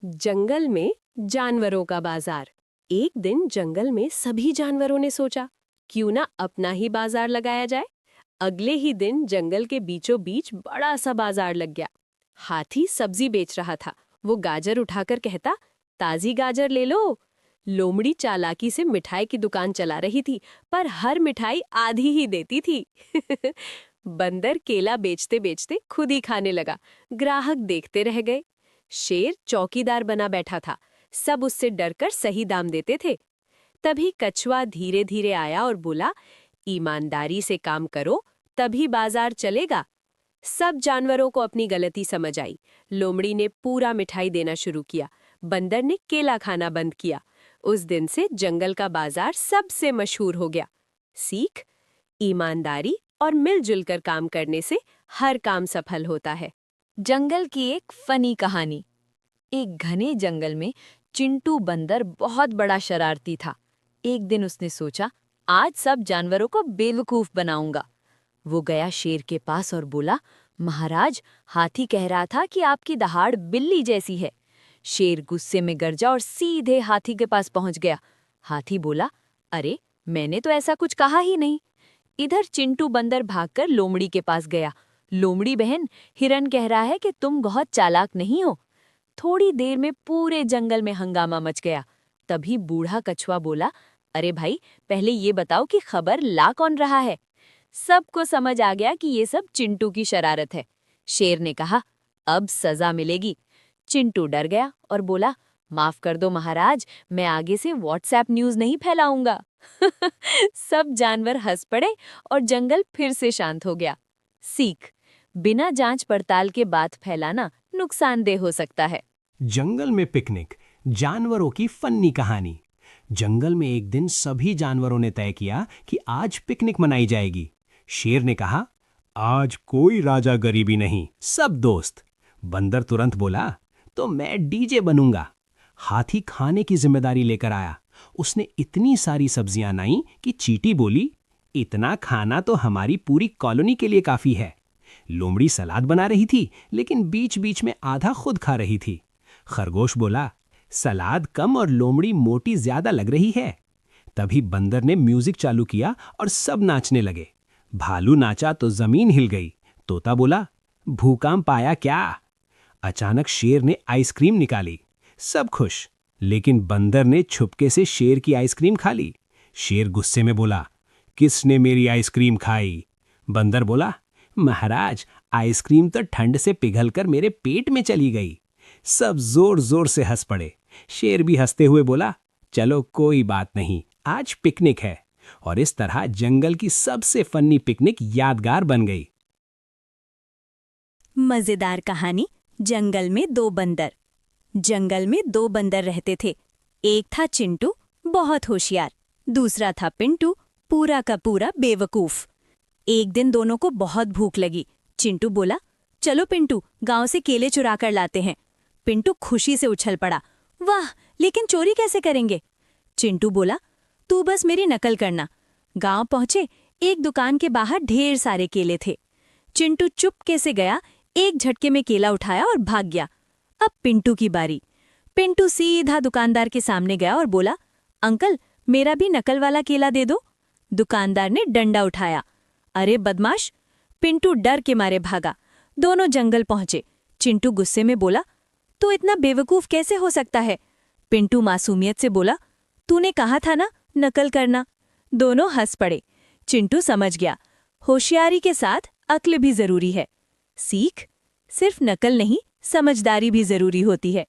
जंगल में जानवरों का बाजार। एक दिन जंगल में सभी जानवरों ने सोचा, क्यों ना अपना ही बाजार लगाया जाए। अगले ही दिन जंगल के बीचों बीच बड़ा सा बाजार लग गया। हाथी सब्जी बेच रहा था। वो गाजर उठाकर कहता, ताजी गाजर ले लो। लोमड़ी चालाकी से मिठाई की दुकान चला रही थी, पर हर मिठाई आधी ही देती थी। बंदर केला बेचते बेचते खुद ही खाने लगा। ग्राहक देखते रह गए। शेर चौकीदार बना बैठा था। सब उससे डरकर सही दाम देते थे। तभी कछुआ धीरे धीरे आया और बोला, ईमानदारी से काम करो, तभी बाजार चलेगा। सब जानवरों को अपनी गलती समझ आई। लोमड़ी ने पूरा मिठाई देना शुरू किया। बंदर ने केला खाना बंद किया। उस दिन से जंगल का बाजार सबसे मशहूर हो गया। सीख, ईमानदारी और मिलजुल कर काम करने से हर काम सफल होता है। जंगल की एक फनी कहानी। एक घने जंगल में चिंटू बंदर बहुत बड़ा शरारती था। एक दिन उसने सोचा, आज सब जानवरों को बेवकूफ बनाऊंगा। वो गया शेर के पास और बोला, महाराज, हाथी कह रहा था कि आपकी दहाड़ बिल्ली जैसी है। शेर गुस्से में गरजा और सीधे हाथी के पास पहुंच गया। हाथी बोला, अरे, मैंने तो ऐसा कुछ कहा ही नहीं। इधर चिंटू बंदर भागकर लोमड़ी के पास गया। लोमड़ी बहन, हिरन कह रहा है कि तुम बहुत चालाक नहीं हो। थोड़ी देर में पूरे जंगल में हंगामा मच गया। तभी बूढ़ा कछुआ बोला, अरे भाई, पहले ये बताओ कि खबर ला कौन रहा है। सबको समझ आ गया कि ये सब चिंटू की शरारत है। शेर ने कहा, अब सजा मिलेगी। चिंटू डर गया और बोला, माफ कर दो महाराज, मैं आगे से व्हाट्सएप न्यूज़ नहीं फैलाऊंगा। सब जानवर हंस पड़े और जंगल फिर से शांत हो गया। सीख, बिना जांच पड़ताल के बात फैलाना नुकसानदेह हो सकता है। जंगल में पिकनिक, जानवरों की फन्नी कहानी। जंगल में एक दिन सभी जानवरों ने तय किया कि आज पिकनिक मनाई जाएगी। शेर ने कहा, आज कोई राजा गरीबी नहीं, सब दोस्त। बंदर तुरंत बोला, तो मैं डीजे बनूंगा। हाथी खाने की जिम्मेदारी लेकर आया। उसने इतनी सारी सब्जियां लाई कि चींटी बोली, इतना खाना तो हमारी पूरी कॉलोनी के लिए काफी है। लोमड़ी सलाद बना रही थी, लेकिन बीच बीच में आधा खुद खा रही थी। खरगोश बोला, सलाद कम और लोमड़ी मोटी ज्यादा लग रही है। तभी बंदर ने म्यूजिक चालू किया और सब नाचने लगे। भालू नाचा तो जमीन हिल गई। तोता बोला, भूकंप आया क्या? अचानक शेर ने आइसक्रीम निकाली। सब खुश, लेकिन बंदर ने छुपके से शेर की आइसक्रीम खा ली। शेर गुस्से में बोला, किसने मेरी आइसक्रीम खाई? बंदर बोला, महाराज, आइसक्रीम तो ठंड से पिघलकर मेरे पेट में चली गई। सब जोर जोर से हंस पड़े। शेर भी हंसते हुए बोला, चलो कोई बात नहीं, आज पिकनिक है। और इस तरह जंगल की सबसे फन्नी पिकनिक यादगार बन गई। मजेदार कहानी। जंगल में दो बंदर। जंगल में दो बंदर रहते थे। एक था चिंटू, बहुत होशियार। दूसरा था पिंटू, पूरा का पूरा बेवकूफ। एक दिन दोनों को बहुत भूख लगी। चिंटू बोला, चलो पिंटू, गांव से केले चुरा कर लाते हैं। पिंटू खुशी से उछल पड़ा, वाह, लेकिन चोरी कैसे करेंगे? चिंटू बोला, तू बस मेरी नकल करना। गांव पहुंचे, एक दुकान के बाहर ढेर सारे केले थे। चिंटू चुपके से गया, एक झटके में केला उठाया और भाग गया। अब पिंटू की बारी। पिंटू सीधा दुकानदार के सामने गया और बोला, अंकल, मेरा भी नकल वाला केला दे दो। दुकानदार ने डंडा उठाया। अरे बदमाश! पिंटू डर के मारे भागा। दोनों जंगल पहुंचे। चिंटू गुस्से में बोला, तू इतना बेवकूफ कैसे हो सकता है? पिंटू मासूमियत से बोला, तूने कहा था ना नकल करना। दोनों हंस पड़े। चिंटू समझ गया, होशियारी के साथ अक्ल भी जरूरी है। सीख, सिर्फ नकल नहीं, समझदारी भी जरूरी होती है।